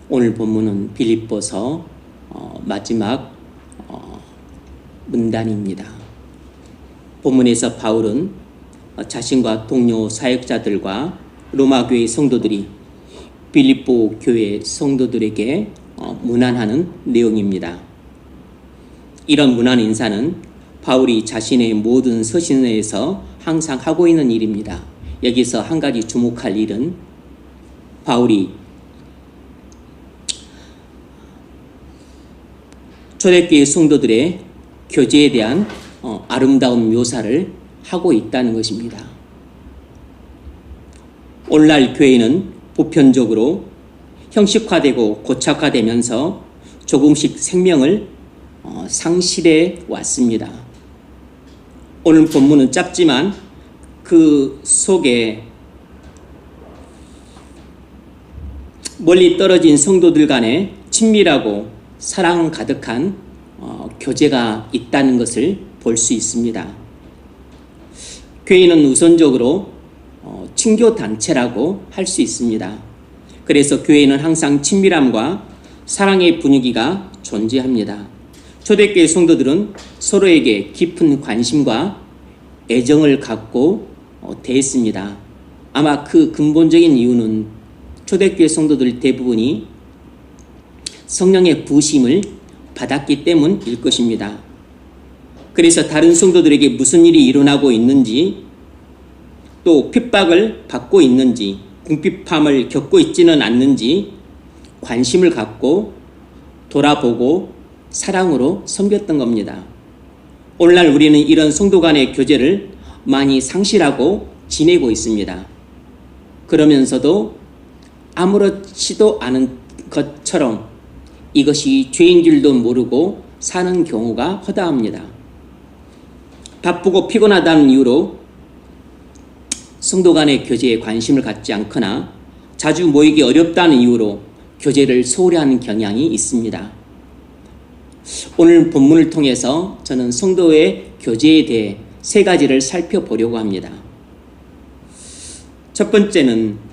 오늘 본문은 빌립보서 마지막 문단입니다. 본문에서 바울은 자신과 동료 사역자들과 로마 교회 성도들이 빌립보 교회 성도들에게 문안하는 내용입니다. 이런 문안 인사는 바울이 자신의 모든 서신에서 항상 하고 있는 일입니다. 여기서 한 가지 주목할 일은 바울이 초대교회 성도들의 교제에 대한 아름다운 묘사를 하고 있다는 것입니다. 오늘날 교회는 보편적으로 형식화되고 고착화되면서 조금씩 생명을 상실해 왔습니다. 오늘 본문은 짧지만 그 속에 멀리 떨어진 성도들 간에 친밀하고 사랑 가득한 교제가 있다는 것을 볼 수 있습니다. 교회는 우선적으로 친교단체라고 할 수 있습니다. 그래서 교회는 항상 친밀함과 사랑의 분위기가 존재합니다. 초대교회 성도들은 서로에게 깊은 관심과 애정을 갖고 대했습니다. 아마 그 근본적인 이유는 초대교회 성도들 대부분이 성령의 부으심을 받았기 때문일 것입니다. 그래서 다른 성도들에게 무슨 일이 일어나고 있는지, 또 핍박을 받고 있는지, 궁핍함을 겪고 있지는 않는지 관심을 갖고 돌아보고 사랑으로 섬겼던 겁니다. 오늘날 우리는 이런 성도 간의 교제를 많이 상실하고 지내고 있습니다. 그러면서도 아무렇지도 않은 것처럼 이것이 죄인 줄도 모르고 사는 경우가 허다합니다. 바쁘고 피곤하다는 이유로 성도 간의 교제에 관심을 갖지 않거나 자주 모이기 어렵다는 이유로 교제를 소홀히 하는 경향이 있습니다. 오늘 본문을 통해서 저는 성도의 교제에 대해 세 가지를 살펴보려고 합니다. 첫 번째는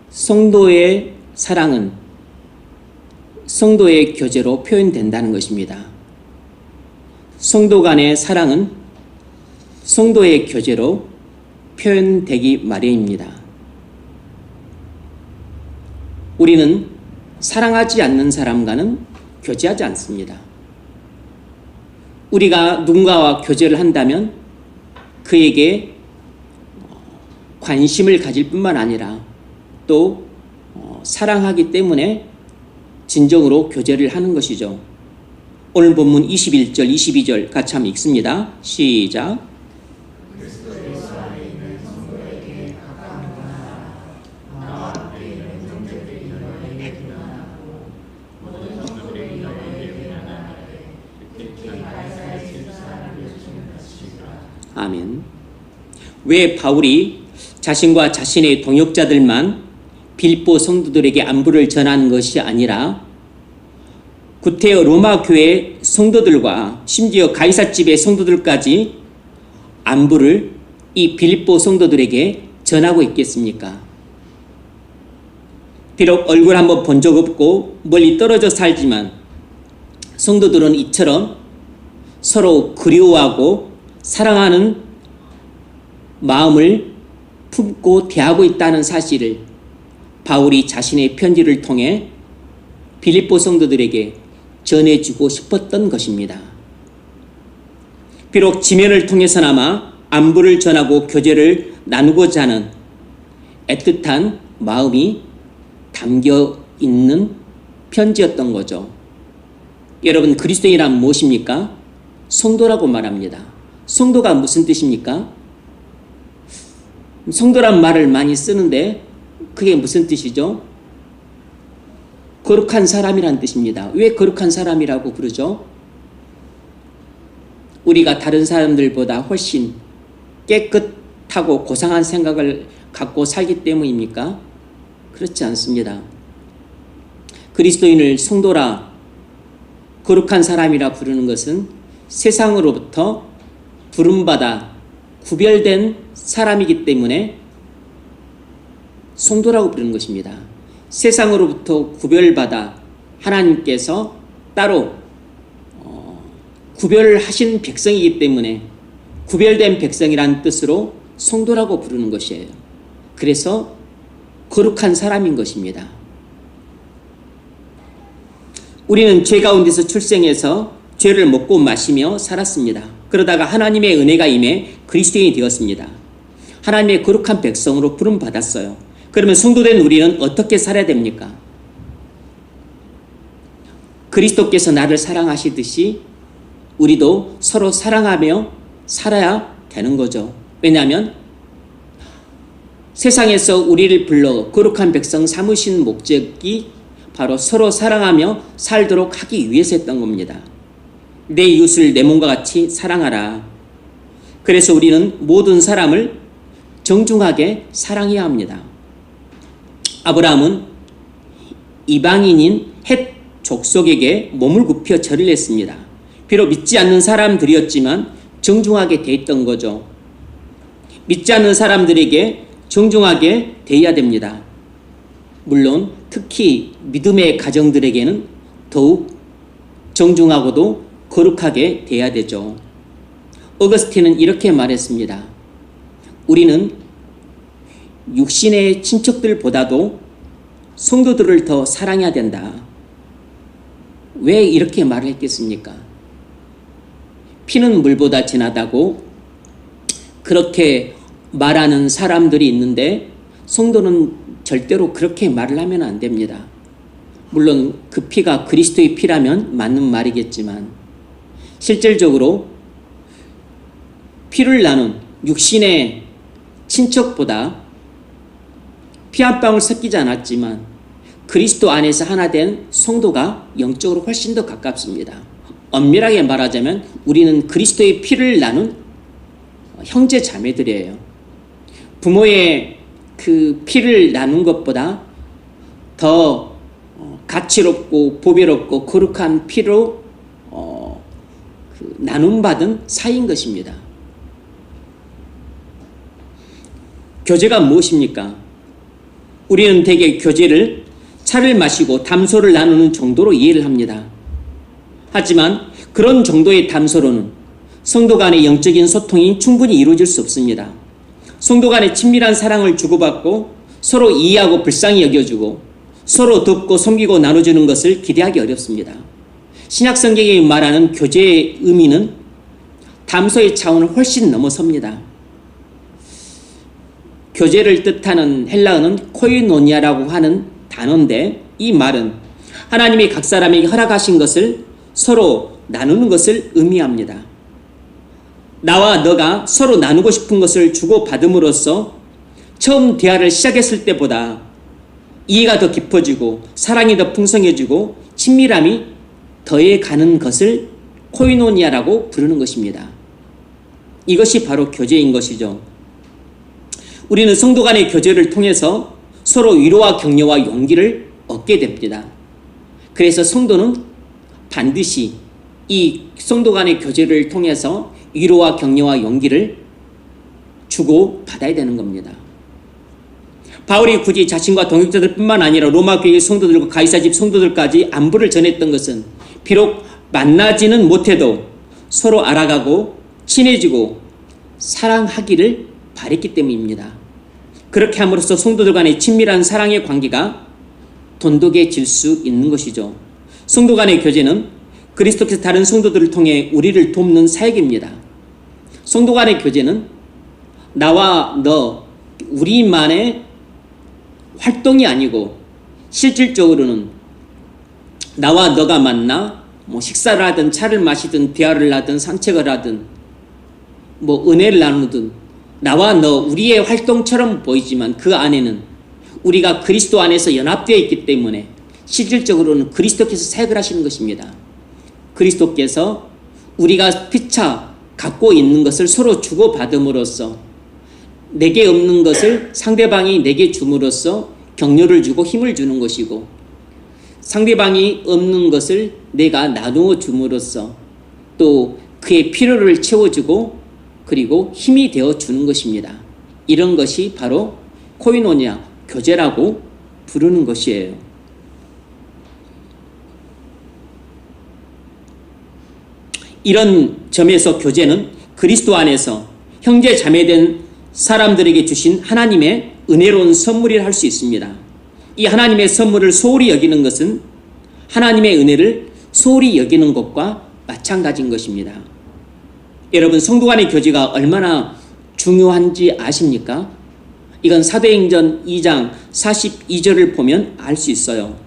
성도의 사랑은 성도의 교제로 표현된다는 것입니다. 성도 간의 사랑은 성도의 교제로 표현되기 마련입니다. 우리는 사랑하지 않는 사람과는 교제하지 않습니다. 우리가 누군가와 교제를 한다면 그에게 관심을 가질 뿐만 아니라 또 사랑하기 때문에 진정으로 교제를 하는 것이죠. 오늘 본문 21절, 22절 같이 한번 읽습니다. 시작. 아멘. 왜 바울이 자신과 자신의 동역자들만 빌립보 성도들에게 안부를 전하는 것이 아니라 구테여 로마 교회 성도들과 심지어 가이사집의 성도들까지 안부를 이 빌립보 성도들에게 전하고 있겠습니까? 비록 얼굴 한번 본 적 없고 멀리 떨어져 살지만 성도들은 이처럼 서로 그리워하고 사랑하는 마음을 품고 대하고 있다는 사실을 바울이 자신의 편지를 통해 빌립보 성도들에게 전해주고 싶었던 것입니다. 비록 지면을 통해서나마 안부를 전하고 교제를 나누고자 하는 애틋한 마음이 담겨 있는 편지였던 거죠. 여러분, 그리스도인이란 무엇입니까? 성도라고 말합니다. 성도가 무슨 뜻입니까? 성도란 말을 많이 쓰는데 그게 무슨 뜻이죠? 거룩한 사람이란 뜻입니다. 왜 거룩한 사람이라고 부르죠? 우리가 다른 사람들보다 훨씬 깨끗하고 고상한 생각을 갖고 살기 때문입니까? 그렇지 않습니다. 그리스도인을 성도라, 거룩한 사람이라 부르는 것은 세상으로부터 부름받아 구별된 사람이기 때문에 성도라고 부르는 것입니다. 세상으로부터 구별받아 하나님께서 따로 구별하신 백성이기 때문에 구별된 백성이란 뜻으로 성도라고 부르는 것이에요. 그래서 거룩한 사람인 것입니다. 우리는 죄 가운데서 출생해서 죄를 먹고 마시며 살았습니다. 그러다가 하나님의 은혜가 임해 그리스도인이 되었습니다. 하나님의 거룩한 백성으로 부름받았어요. 그러면 성도된 우리는 어떻게 살아야 됩니까? 그리스도께서 나를 사랑하시듯이 우리도 서로 사랑하며 살아야 되는 거죠. 왜냐하면 세상에서 우리를 불러 거룩한 백성 삼으신 목적이 바로 서로 사랑하며 살도록 하기 위해서였던 겁니다. 내 이웃을 내 몸과 같이 사랑하라. 그래서 우리는 모든 사람을 정중하게 사랑해야 합니다. 아브라함은 이방인인 헷 족속에게 몸을 굽혀 절을 했습니다. 비록 믿지 않는 사람들이었지만 정중하게 대했던 거죠. 믿지 않는 사람들에게 정중하게 대해야 됩니다. 물론 특히 믿음의 가정들에게는 더욱 정중하고도 거룩하게 대해야 되죠. 어거스틴은 이렇게 말했습니다. 우리는 육신의 친척들보다도 성도들을 더 사랑해야 된다. 왜 이렇게 말을 했겠습니까? 피는 물보다 진하다고 그렇게 말하는 사람들이 있는데 성도는 절대로 그렇게 말을 하면 안 됩니다. 물론 그 피가 그리스도의 피라면 맞는 말이겠지만 실질적으로 피를 나눈 육신의 친척보다 피 한 방울 섞이지 않았지만 그리스도 안에서 하나 된 성도가 영적으로 훨씬 더 가깝습니다. 엄밀하게 말하자면 우리는 그리스도의 피를 나눈 형제 자매들이에요. 부모의 그 피를 나눈 것보다 더 가치롭고 보배롭고 거룩한 피로 나눔받은 사이인 것입니다. 교제가 무엇입니까? 우리는 대개 교제를 차를 마시고 담소를 나누는 정도로 이해를 합니다. 하지만 그런 정도의 담소로는 성도 간의 영적인 소통이 충분히 이루어질 수 없습니다. 성도 간의 친밀한 사랑을 주고받고 서로 이해하고 불쌍히 여겨주고 서로 돕고 섬기고 나눠주는 것을 기대하기 어렵습니다. 신약 성경이 말하는 교제의 의미는 담소의 차원을 훨씬 넘어섭니다. 교제를 뜻하는 헬라어는 코이노니아라고 하는 단어인데 이 말은 하나님이 각 사람에게 허락하신 것을 서로 나누는 것을 의미합니다. 나와 너가 서로 나누고 싶은 것을 주고받음으로써 처음 대화를 시작했을 때보다 이해가 더 깊어지고 사랑이 더 풍성해지고 친밀함이 더해가는 것을 코이노니아라고 부르는 것입니다. 이것이 바로 교제인 것이죠. 우리는 성도 간의 교제를 통해서 서로 위로와 격려와 용기를 얻게 됩니다. 그래서 성도는 반드시 이 성도 간의 교제를 통해서 위로와 격려와 용기를 주고 받아야 되는 겁니다. 바울이 굳이 자신과 동역자들뿐만 아니라 로마 교회 성도들과 가이사 집 성도들까지 안부를 전했던 것은 비록 만나지는 못해도 서로 알아가고 친해지고 사랑하기를 바랬기 때문입니다. 그렇게 함으로써 성도들 간의 친밀한 사랑의 관계가 돈독해질 수 있는 것이죠. 성도 간의 교제는 그리스도께서 다른 성도들을 통해 우리를 돕는 사역입니다. 성도 간의 교제는 나와 너 우리만의 활동이 아니고 실질적으로는 나와 너가 만나 식사를 하든 차를 마시든 대화를 하든 산책을 하든 은혜를 나누든 나와 너 우리의 활동처럼 보이지만 그 안에는 우리가 그리스도 안에서 연합되어 있기 때문에 실질적으로는 그리스도께서 사역을 하시는 것입니다. 그리스도께서 우리가 피차 갖고 있는 것을 서로 주고받음으로써 내게 없는 것을 상대방이 내게 줌으로써 격려를 주고 힘을 주는 것이고 상대방이 없는 것을 내가 나누어 줌으로써 또 그의 필요를 채워주고 그리고 힘이 되어 주는 것입니다. 이런 것이 바로 코이노니아, 교제라고 부르는 것이에요. 이런 점에서 교제는 그리스도 안에서 형제 자매된 사람들에게 주신 하나님의 은혜로운 선물이라 할 수 있습니다. 이 하나님의 선물을 소홀히 여기는 것은 하나님의 은혜를 소홀히 여기는 것과 마찬가지인 것입니다. 여러분, 성도 간의 교제가 얼마나 중요한지 아십니까? 이건 사도행전 2장 42절을 보면 알 수 있어요.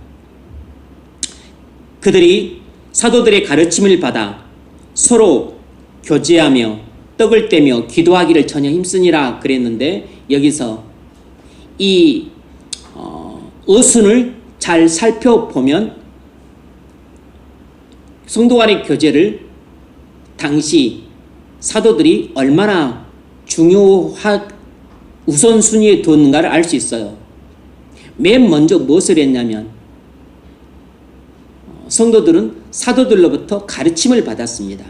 그들이 사도들의 가르침을 받아 서로 교제하며 떡을 떼며 기도하기를 전혀 힘쓰니라 그랬는데, 여기서 이 어순을 잘 살펴보면 성도 간의 교제를 당시 사도들이 얼마나 우선순위에 뒀는가를 알 수 있어요. 맨 먼저 무엇을 했냐면 성도들은 사도들로부터 가르침을 받았습니다.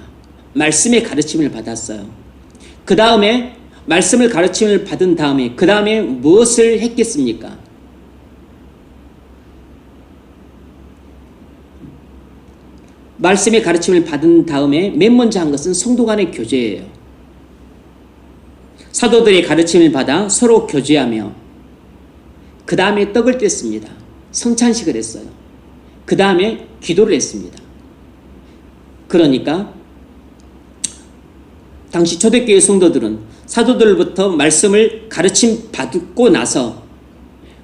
말씀의 가르침을 받았어요. 그 다음에 말씀을 가르침을 받은 다음에 그 다음에 무엇을 했겠습니까? 말씀의 가르침을 받은 다음에 맨 먼저 한 것은 성도 간의 교제예요. 사도들의 가르침을 받아 서로 교제하며 그 다음에 떡을 뗐습니다. 성찬식을 했어요. 그 다음에 기도를 했습니다. 그러니까 당시 초대교회 성도들은 사도들로부터 말씀을 가르침 받고 나서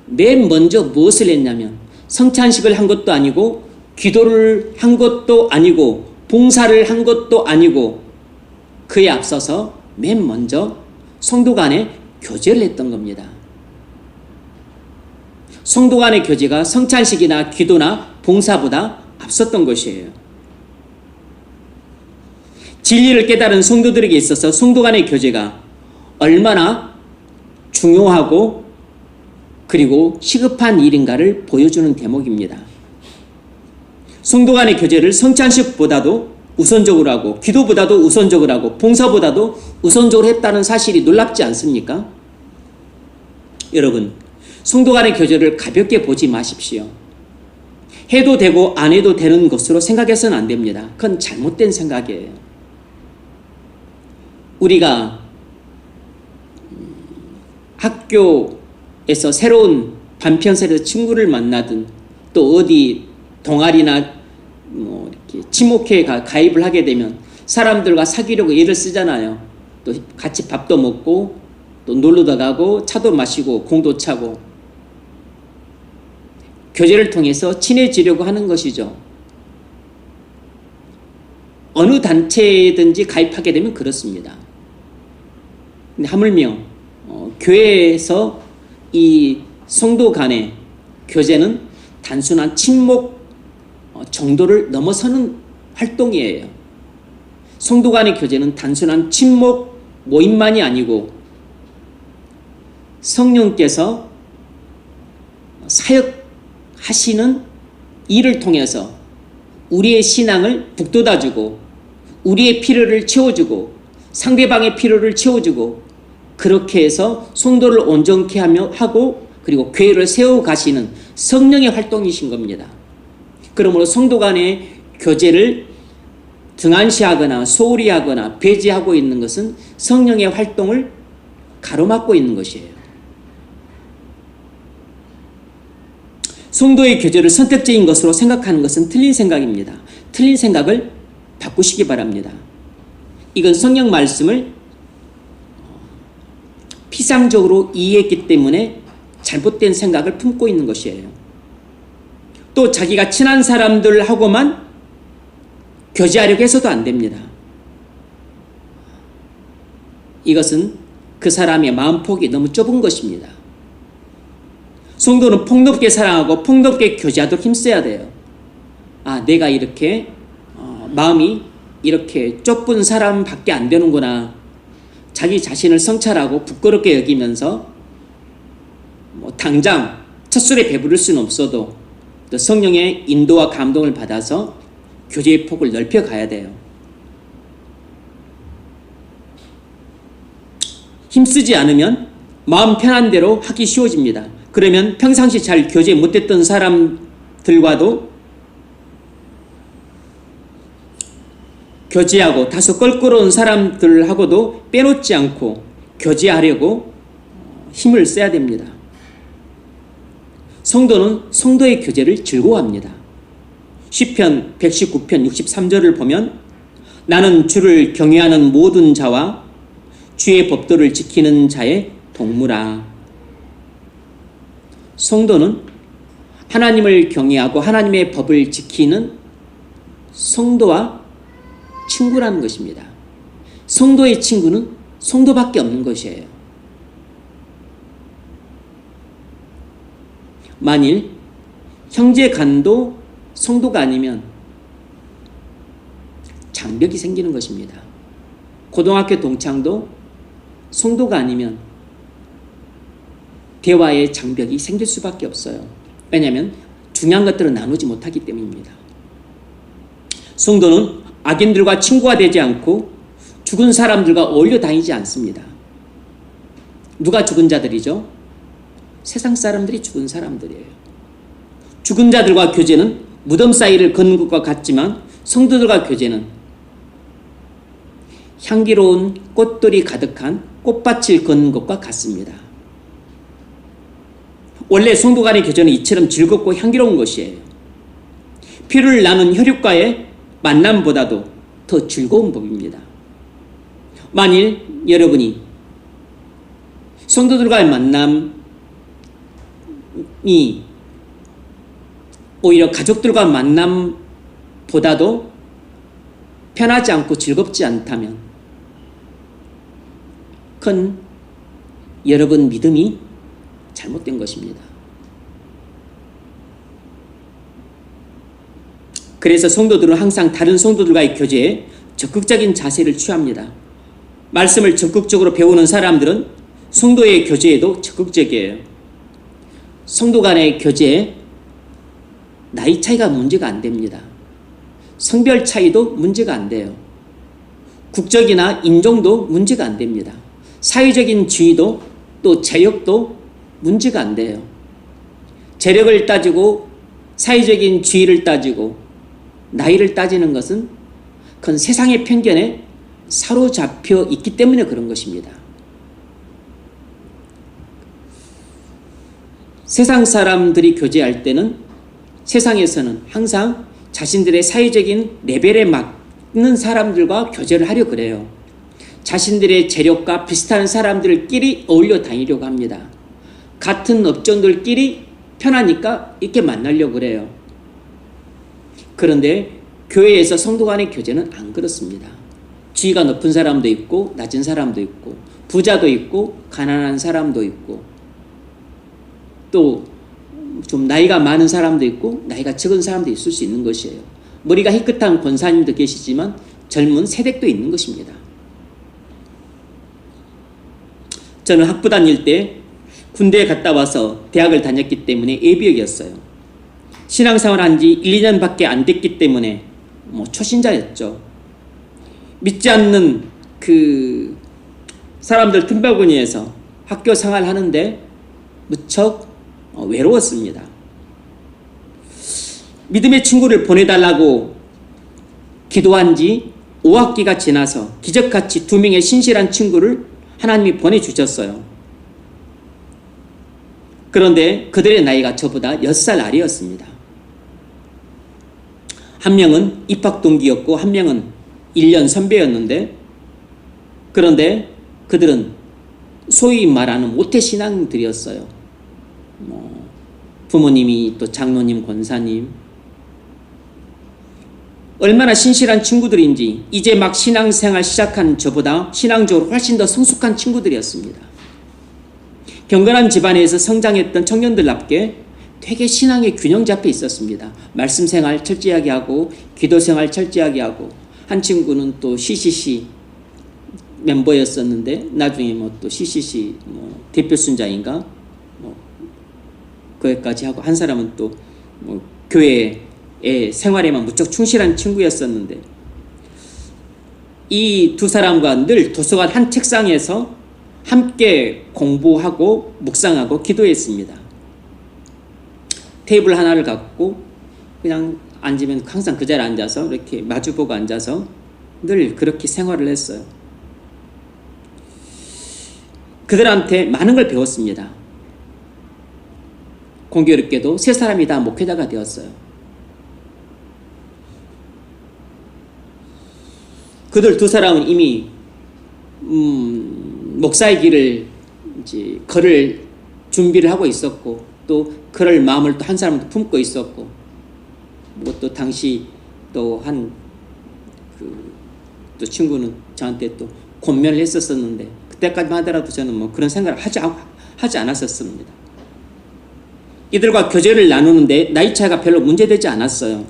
맨 먼저 무엇을 했냐면 성찬식을 한 것도 아니고 기도를 한 것도 아니고 봉사를 한 것도 아니고 그에 앞서서 맨 먼저 성도 간의 교제를 했던 겁니다. 성도 간의 교제가 성찬식이나 기도나 봉사보다 앞섰던 것이에요. 진리를 깨달은 성도들에게 있어서 성도 간의 교제가 얼마나 중요하고 그리고 시급한 일인가를 보여주는 대목입니다. 성도 간의 교제를 성찬식보다도 우선적으로 하고 기도보다도 우선적으로 하고 봉사보다도 우선적으로 했다는 사실이 놀랍지 않습니까? 여러분, 성도 간의 교제를 가볍게 보지 마십시오. 해도 되고 안 해도 되는 것으로 생각해서는 안 됩니다. 그건 잘못된 생각이에요. 우리가 학교에서 새로운 반편설에서 친구를 만나든 또 어디 동아리나 이렇게 친목회에 가입을 하게 되면 사람들과 사귀려고 애를 쓰잖아요. 또 같이 밥도 먹고 또 놀러도 가고 차도 마시고 공도 차고 교제를 통해서 친해지려고 하는 것이죠. 어느 단체든지 가입하게 되면 그렇습니다. 근데 하물며 교회에서 이 성도 간의 교제는 단순한 친목 정도를 넘어서는 활동이에요. 성도 간의 교제는 단순한 친목 모임만이 아니고 성령께서 사역하시는 일을 통해서 우리의 신앙을 북돋아주고 우리의 필요를 채워주고 상대방의 필요를 채워주고 그렇게 해서 성도를 온전케 하고 그리고 교회를 세워가시는 성령의 활동이신 겁니다. 그러므로 성도 간의 교제를 등한시하거나 소홀히 하거나 배제하고 있는 것은 성령의 활동을 가로막고 있는 것이에요. 성도의 교제를 선택적인 것으로 생각하는 것은 틀린 생각입니다. 틀린 생각을 바꾸시기 바랍니다. 이건 성경 말씀을 피상적으로 이해했기 때문에 잘못된 생각을 품고 있는 것이에요. 또 자기가 친한 사람들하고만 교제하려고 해서도 안 됩니다. 이것은 그 사람의 마음폭이 너무 좁은 것입니다. 성도는 폭넓게 사랑하고 폭넓게 교제하도록 힘써야 돼요. 내가 이렇게 마음이 이렇게 좁은 사람밖에 안 되는구나. 자기 자신을 성찰하고 부끄럽게 여기면서 당장 첫 술에 배부를 수는 없어도 또 성령의 인도와 감동을 받아서 교제의 폭을 넓혀가야 돼요. 힘쓰지 않으면 마음 편한 대로 하기 쉬워집니다. 그러면 평상시 잘 교제 못했던 사람들과도 교제하고 다소 껄끄러운 사람들하고도 빼놓지 않고 교제하려고 힘을 써야 됩니다. 성도는 성도의 교제를 즐거워합니다. 시편 119편 63절을 보면 나는 주를 경외하는 모든 자와 주의 법도를 지키는 자의 동무라. 성도는 하나님을 경외하고 하나님의 법을 지키는 성도와 친구라는 것입니다. 성도의 친구는 성도밖에 없는 것이에요. 만일 형제 간도 성도가 아니면 장벽이 생기는 것입니다. 고등학교 동창도 성도가 아니면 대화의 장벽이 생길 수밖에 없어요. 왜냐하면 중요한 것들을 나누지 못하기 때문입니다. 성도는 악인들과 친구가 되지 않고 죽은 사람들과 어울려 다니지 않습니다. 누가 죽은 자들이죠? 세상 사람들이 죽은 사람들이에요. 죽은 자들과 교제는 무덤 사이를 걷는 것과 같지만 성도들과 교제는 향기로운 꽃들이 가득한 꽃밭을 걷는 것과 같습니다. 원래 성도 간의 교제는 이처럼 즐겁고 향기로운 것이에요. 피를 나눈 혈육과의 만남보다도 더 즐거운 법입니다. 만일 여러분이 성도들과의 만남이 오히려 가족들과 만남보다도 편하지 않고 즐겁지 않다면 그건 여러분 믿음이 잘못된 것입니다. 그래서 성도들은 항상 다른 성도들과의 교제에 적극적인 자세를 취합니다. 말씀을 적극적으로 배우는 사람들은 성도의 교제에도 적극적이에요. 성도 간의 교제에 나이 차이가 문제가 안 됩니다. 성별 차이도 문제가 안 돼요. 국적이나 인종도 문제가 안 됩니다. 사회적인 지위도 또 재력도 문제가 안 돼요. 재력을 따지고 사회적인 지위를 따지고 나이를 따지는 것은 그건 세상의 편견에 사로잡혀 있기 때문에 그런 것입니다. 세상 사람들이 교제할 때는 세상에서는 항상 자신들의 사회적인 레벨에 맞는 사람들과 교제를 하려 그래요. 자신들의 재력과 비슷한 사람들끼리 어울려 다니려고 합니다. 같은 업종들끼리 편하니까 이렇게 만나려고 그래요. 그런데 교회에서 성도 간의 교제는 안 그렇습니다. 지위가 높은 사람도 있고 낮은 사람도 있고 부자도 있고 가난한 사람도 있고 또 좀 나이가 많은 사람도 있고 나이가 적은 사람도 있을 수 있는 것이에요. 머리가 희끗한 권사님도 계시지만 젊은 세댁도 있는 것입니다. 저는 학부 다닐 때 군대에 갔다 와서 대학을 다녔기 때문에 예비역이었어요. 신앙생활 한 지 1, 2년밖에 안 됐기 때문에 초신자였죠. 믿지 않는 그 사람들 틈바구니에서 학교 생활 하는데 무척 외로웠습니다. 믿음의 친구를 보내달라고 기도한 지 5학기가 지나서 기적같이 2명의 신실한 친구를 하나님이 보내주셨어요. 그런데 그들의 나이가 저보다 10살 아래였습니다. 한 명은 입학 동기였고 한 명은 1년 선배였는데 그런데 그들은 소위 말하는 모태신앙들이었어요. 부모님이 또 장로님, 권사님 얼마나 신실한 친구들인지 이제 막 신앙생활 시작한 저보다 신앙적으로 훨씬 더 성숙한 친구들이었습니다. 경건한 집안에서 성장했던 청년들답게 되게 신앙의 균형 잡혀 있었습니다. 말씀 생활 철저하게 하고 기도 생활 철저하게 하고 한 친구는 또 CCC 멤버였었는데 나중에 또 CCC 대표 순자인가 거기까지 하고 한 사람은 또 교회의 생활에만 무척 충실한 친구였었는데 이 두 사람과 늘 도서관 한 책상에서 함께 공부하고 묵상하고 기도했습니다. 테이블 하나를 갖고 그냥 앉으면 항상 그 자리에 앉아서 이렇게 마주보고 앉아서 늘 그렇게 생활을 했어요. 그들한테 많은 걸 배웠습니다. 공교롭게도 세 사람이 다 목회자가 되었어요. 그들 두 사람은 이미 목사의 길을 이제 걸을 준비를 하고 있었고, 또 그럴 마음을 또 한 사람도 품고 있었고, 또 당시 또 또 친구는 저한테 또 권면을 했었었는데, 그때까지만 하더라도 저는 뭐 그런 생각을 하지 않았었습니다. 이들과 교제를 나누는데 나이 차이가 별로 문제되지 않았어요.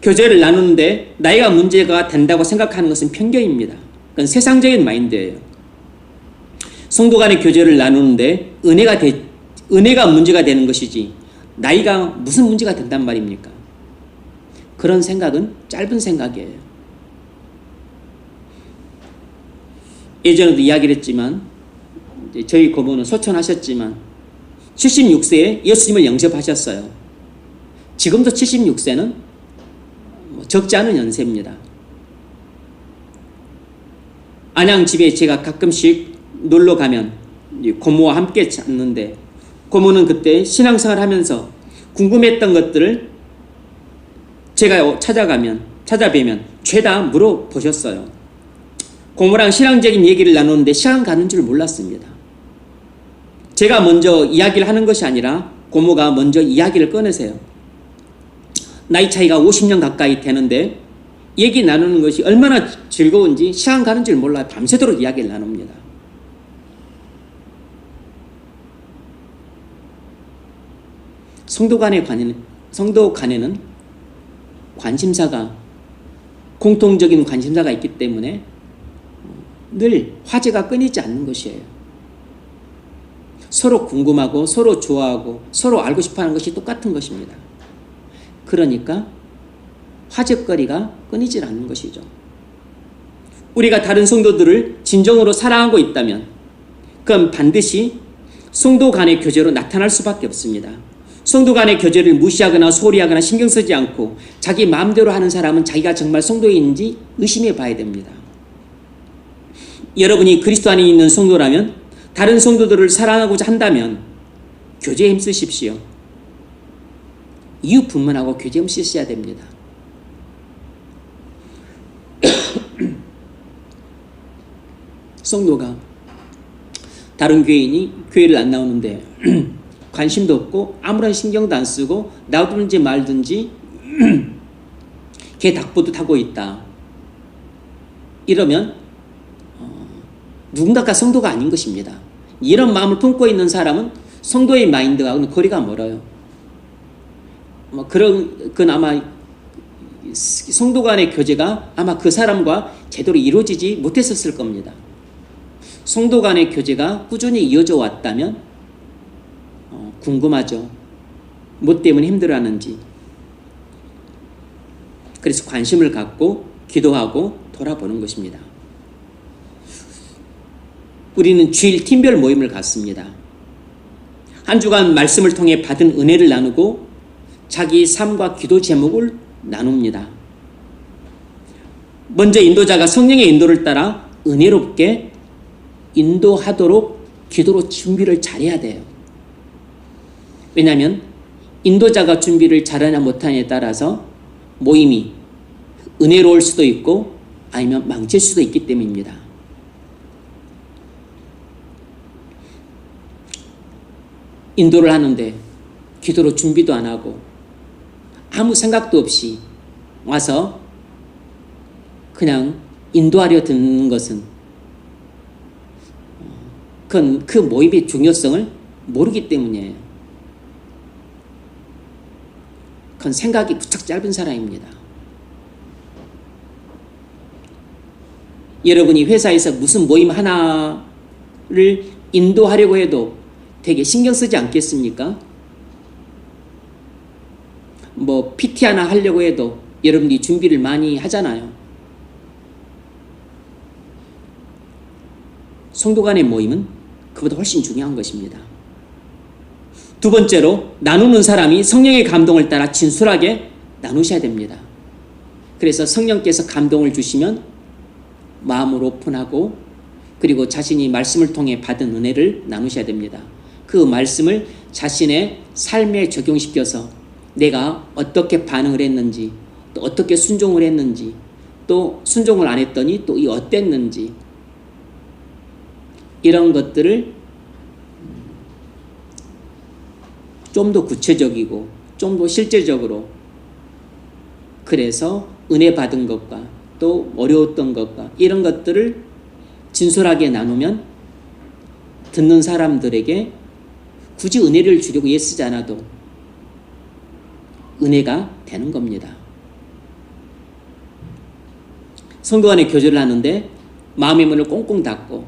교제를 나누는데 나이가 문제가 된다고 생각하는 것은 편견입니다. 그건 세상적인 마인드예요. 성도 간의 교제를 나누는데 은혜가 문제가 되는 것이지 나이가 무슨 문제가 된단 말입니까? 그런 생각은 짧은 생각이에요. 예전에도 이야기를 했지만, 저희 고모는 소천하셨지만 76세에 예수님을 영접하셨어요. 지금도 76세는 적지 않은 연세입니다. 안양 집에 제가 가끔씩 놀러 가면 고모와 함께 잤는데, 고모는 그때 신앙생활 하면서 궁금했던 것들을 제가 찾아뵈면 죄다 물어보셨어요. 고모랑 신앙적인 얘기를 나누는데 시간 가는 줄 몰랐습니다. 제가 먼저 이야기를 하는 것이 아니라 고모가 먼저 이야기를 꺼내세요. 나이 차이가 50년 가까이 되는데 얘기 나누는 것이 얼마나 즐거운지 시간 가는 줄 몰라 밤새도록 이야기를 나눕니다. 성도 간에는 공통적인 관심사가 있기 때문에 늘 화제가 끊이지 않는 것이에요. 서로 궁금하고 서로 좋아하고 서로 알고 싶어하는 것이 똑같은 것입니다. 그러니까 화제거리가 끊이질 않는 것이죠. 우리가 다른 성도들을 진정으로 사랑하고 있다면 그건 반드시 성도 간의 교제로 나타날 수밖에 없습니다. 성도 간의 교제를 무시하거나 소홀히하거나 신경 쓰지 않고 자기 마음대로 하는 사람은 자기가 정말 성도인지 의심해 봐야 됩니다. 여러분이 그리스도 안에 있는 성도라면, 다른 성도들을 사랑하고자 한다면 교제에 힘쓰십시오. 이유 분문하고 교제에 힘쓰셔야 됩니다. 성도가 다른 교인이 교회를 안 나오는데 관심도 없고 아무런 신경도 안 쓰고 나오든지 말든지 개 닭보듯 하고 있다. 이러면 누군가가 성도가 아닌 것입니다. 이런 마음을 품고 있는 사람은 성도의 마인드하고는 거리가 멀어요. 그건 아마 성도 간의 교제가 아마 그 사람과 제대로 이루어지지 못했었을 겁니다. 성도 간의 교제가 꾸준히 이어져 왔다면 궁금하죠. 뭐 때문에 힘들어하는지. 그래서 관심을 갖고 기도하고 돌아보는 것입니다. 우리는 주일 팀별 모임을 갖습니다. 한 주간 말씀을 통해 받은 은혜를 나누고 자기 삶과 기도 제목을 나눕니다. 먼저 인도자가 성령의 인도를 따라 은혜롭게 인도하도록 기도로 준비를 잘해야 돼요. 왜냐하면 인도자가 준비를 잘하냐 못하냐에 따라서 모임이 은혜로울 수도 있고 아니면 망칠 수도 있기 때문입니다. 인도를 하는데 기도로 준비도 안 하고 아무 생각도 없이 와서 그냥 인도하려 듣는 것은 그건 그 모임의 중요성을 모르기 때문이에요. 그건 생각이 무척 짧은 사람입니다. 여러분이 회사에서 무슨 모임 하나를 인도하려고 해도 되게 신경 쓰지 않겠습니까? 뭐 PT 하나 하려고 해도 여러분이 준비를 많이 하잖아요. 성도 간의 모임은 그보다 훨씬 중요한 것입니다. 두 번째로 나누는 사람이 성령의 감동을 따라 진솔하게 나누셔야 됩니다. 그래서 성령께서 감동을 주시면 마음을 오픈하고 그리고 자신이 말씀을 통해 받은 은혜를 나누셔야 됩니다. 그 말씀을 자신의 삶에 적용시켜서 내가 어떻게 반응을 했는지, 또 어떻게 순종을 했는지, 또 순종을 안 했더니 또 이 어땠는지, 이런 것들을 좀 더 구체적이고 좀 더 실제적으로, 그래서 은혜 받은 것과 또 어려웠던 것과 이런 것들을 진솔하게 나누면 듣는 사람들에게 굳이 은혜를 주려고 애쓰지 않아도 은혜가 되는 겁니다. 성도 간의 교제를 하는데 마음의 문을 꽁꽁 닫고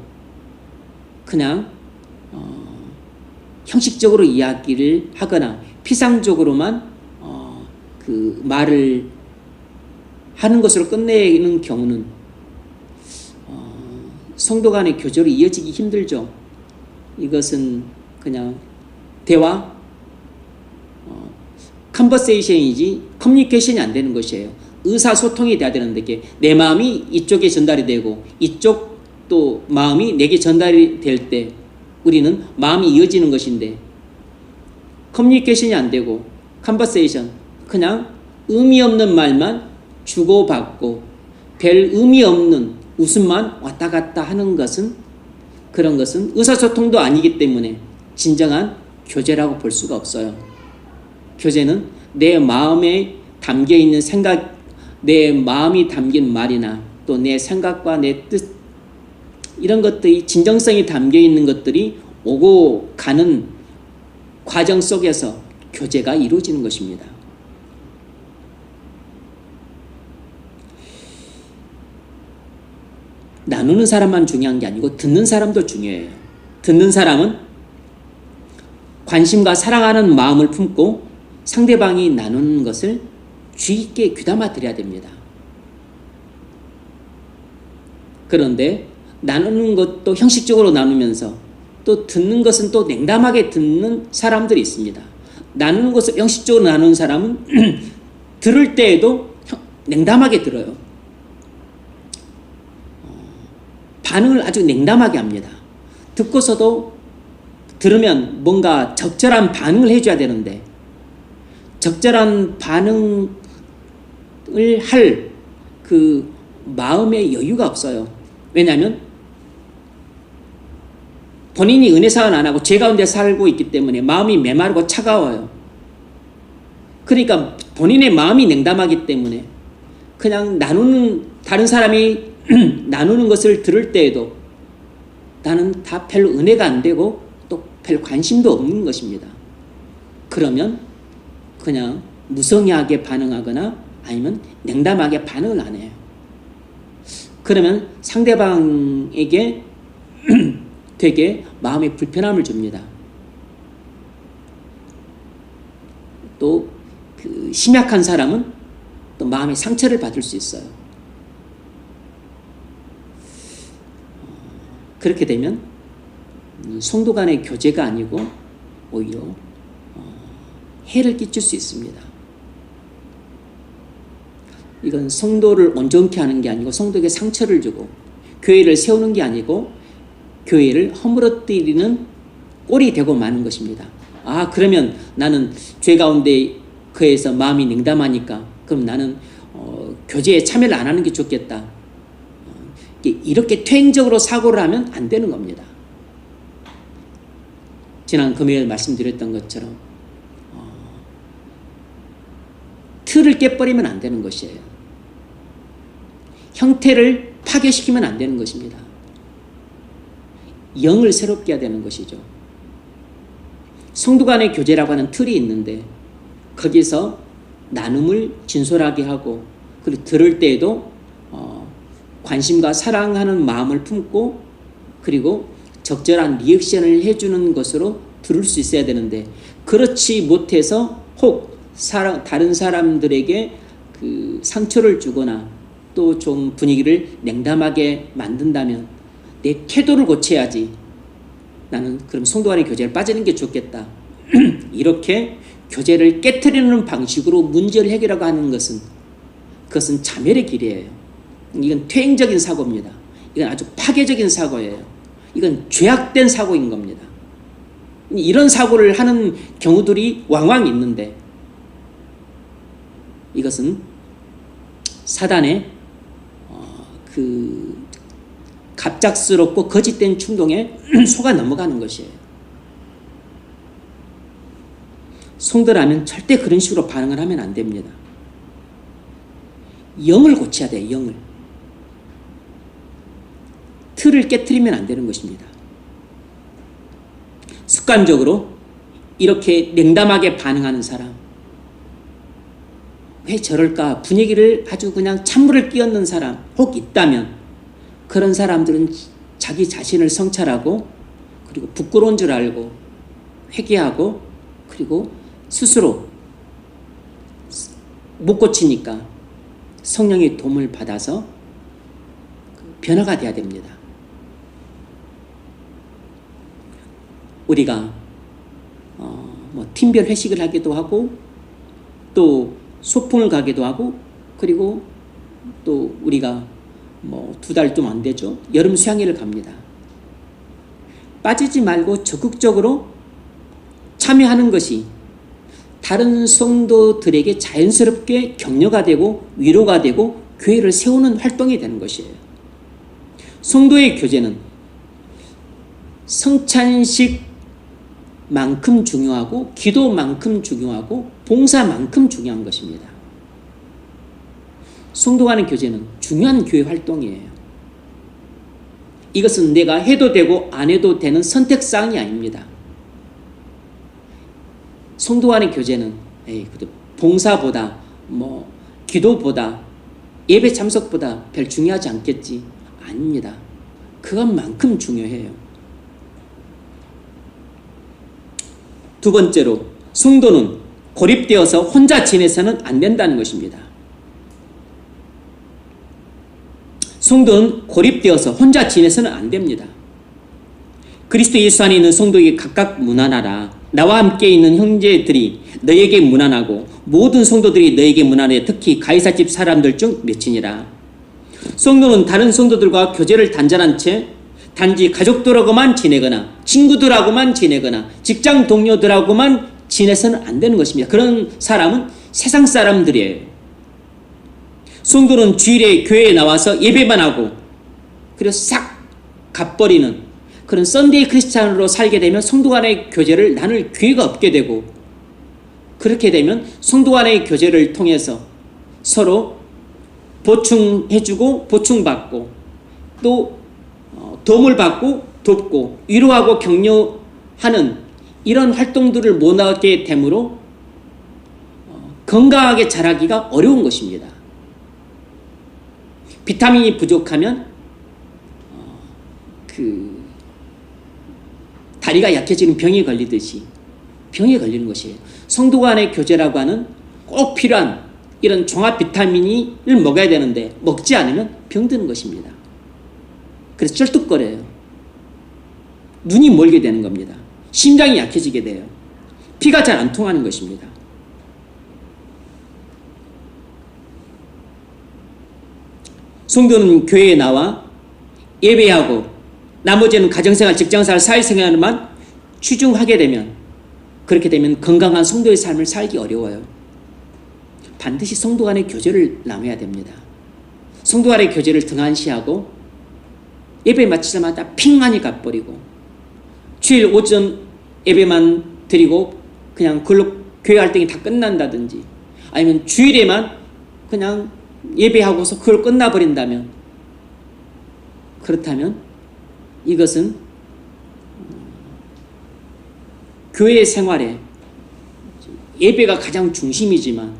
그냥 형식적으로 이야기를 하거나 피상적으로만 그 말을 하는 것으로 끝내는 경우는 성도 간의 교제로 이어지기 힘들죠. 이것은 그냥 대화, 컨버세이션이지 커뮤니케이션이 안 되는 것이에요. 의사소통이 돼야 되는데 이게 내 마음이 이쪽에 전달이 되고 이쪽 또 마음이 내게 전달이 될 때 우리는 마음이 이어지는 것인데, 커뮤니케이션이 안 되고 컨버세이션, 그냥 의미 없는 말만 주고받고 별 의미 없는 웃음만 왔다 갔다 하는 것은, 그런 것은 의사소통도 아니기 때문에 진정한 교제라고 볼 수가 없어요. 교제는 내 마음에 담겨있는 생각, 내 마음이 담긴 말이나 또 내 생각과 내 뜻, 이런 것들이 진정성이 담겨있는 것들이 오고 가는 과정 속에서 교제가 이루어지는 것입니다. 나누는 사람만 중요한 게 아니고 듣는 사람도 중요해요. 듣는 사람은 관심과 사랑하는 마음을 품고 상대방이 나누는 것을 주의 있게 귀담아 들어야 됩니다. 그런데 나누는 것도 형식적으로 나누면서 또 듣는 것은 또 냉담하게 듣는 사람들이 있습니다. 나누는 것을 형식적으로 나누는 사람은 들을 때에도 냉담하게 들어요. 반응을 아주 냉담하게 합니다. 듣고서도 들으면 뭔가 적절한 반응을 해줘야 되는데 적절한 반응을 할 그 마음의 여유가 없어요. 왜냐하면 본인이 은혜사원 안 하고 죄 가운데 살고 있기 때문에 마음이 메마르고 차가워요. 그러니까 본인의 마음이 냉담하기 때문에 그냥 나누는, 다른 사람이 나누는 것을 들을 때에도 나는 다 별로 은혜가 안 되고 또 별 관심도 없는 것입니다. 그러면 그냥 무성의하게 반응하거나 아니면 냉담하게 반응을 안 해요. 그러면 상대방에게 되게 마음에 불편함을 줍니다. 또 그 심약한 사람은 또 마음의 상처를 받을 수 있어요. 그렇게 되면 성도 간의 교제가 아니고 오히려 해를 끼칠 수 있습니다. 이건 성도를 온전케 하는 게 아니고 성도에게 상처를 주고 교회를 세우는 게 아니고 교회를 허물어뜨리는 꼴이 되고 마는 것입니다. 아, 그러면 나는 죄 가운데 그에서 마음이 냉담하니까 그럼 나는 교제에 참여를 안 하는 게 좋겠다. 이렇게 퇴행적으로 사고를 하면 안 되는 겁니다. 지난 금요일 말씀드렸던 것처럼 틀을 깨버리면 안 되는 것이에요. 형태를 파괴시키면 안 되는 것입니다. 영을 새롭게 해야 되는 것이죠. 성도 간의 교제라고 하는 틀이 있는데 거기서 나눔을 진솔하게 하고 그리고 들을 때에도 관심과 사랑하는 마음을 품고 그리고 적절한 리액션을 해주는 것으로 들을 수 있어야 되는데 그렇지 못해서 혹 다른 사람들에게 그 상처를 주거나 또 좀 분위기를 냉담하게 만든다면 내 태도를 고쳐야지. 나는 그럼 성도 간의 교제를 빠지는 게 좋겠다. 이렇게 교제를 깨트리는 방식으로 문제를 해결하고 하는 그것은 자멸의 길이에요. 이건 퇴행적인 사고입니다. 이건 아주 파괴적인 사고예요. 이건 죄악된 사고인 겁니다. 이런 사고를 하는 경우들이 왕왕 있는데 이것은 사단의 그 갑작스럽고 거짓된 충동에 속아 넘어가는 것이에요. 성도라면 절대 그런 식으로 반응을 하면 안 됩니다. 영을 고쳐야 돼요. 영을. 틀을 깨트리면 안 되는 것입니다. 습관적으로 이렇게 냉담하게 반응하는 사람, 왜 저럴까 분위기를 아주 그냥 찬물을 끼얹는 사람 혹 있다면 그런 사람들은 자기 자신을 성찰하고 그리고 부끄러운 줄 알고 회개하고 그리고 스스로 못 고치니까 성령의 도움을 받아서 변화가 돼야 됩니다. 우리가 팀별 회식을 하기도 하고 또 소풍을 가기도 하고 그리고 또 우리가 2달 좀 안 되죠. 여름 수양회를 갑니다. 빠지지 말고 적극적으로 참여하는 것이 다른 성도들에게 자연스럽게 격려가 되고 위로가 되고 교회를 세우는 활동이 되는 것이에요. 성도의 교제는 성찬식만큼 중요하고 기도만큼 중요하고 봉사만큼 중요한 것입니다. 성도 간의 교제는 중요한 교회 활동이에요. 이것은 내가 해도 되고 안 해도 되는 선택사항이 아닙니다. 성도 간의 교제는 봉사보다 기도보다 예배 참석보다 별 중요하지 않겠지. 아닙니다. 그것만큼 중요해요. 두 번째로 성도는 고립되어서 혼자 지내서는 안 된다는 것입니다. 성도는 고립되어서 혼자 지내서는 안 됩니다. 그리스도 예수 안에 있는 성도에게 각각 문안하라. 나와 함께 있는 형제들이 너에게 문안하고 모든 성도들이 너에게 문안해. 특히 가이사집 사람들 중 몇이니라. 성도는 다른 성도들과 교제를 단절한 채 단지 가족들하고만 지내거나 친구들하고만 지내거나 직장 동료들하고만 지내서는 안 되는 것입니다. 그런 사람은 세상 사람들이에요. 성도는 주일에 교회에 나와서 예배만 하고 그리고 싹 가버리는 그런 썬데이 크리스찬으로 살게 되면 성도 간의 교제를 나눌 기회가 없게 되고 그렇게 되면 성도 간의 교제를 통해서 서로 보충해주고 보충받고 또 도움을 받고 돕고 위로하고 격려하는 이런 활동들을 못 하게 되므로 건강하게 자라기가 어려운 것입니다. 비타민이 부족하면 다리가 약해지는 병에 걸리듯이 병에 걸리는 것이에요. 성도 간의 교제라고 하는 꼭 필요한 이런 종합 비타민을 먹어야 되는데 먹지 않으면 병드는 것입니다. 그래서 쩔뚝거려요. 눈이 멀게 되는 겁니다. 심장이 약해지게 돼요. 피가 잘 안 통하는 것입니다. 성도는 교회에 나와 예배하고 나머지는 가정생활, 직장생활, 사회생활만 치중하게 되면 그렇게 되면 건강한 성도의 삶을 살기 어려워요. 반드시 성도 간의 교제를 나눠야 됩니다. 성도 간의 교제를 등한시하고 예배 마치자마자 핑하니 가버리고 주일 오전 예배만 드리고 그냥 그걸로 교회 활동이 다 끝난다든지 아니면 주일에만 그냥 예배하고서 그걸 끝나버린다면 그렇다면 이것은 교회 생활에 예배가 가장 중심이지만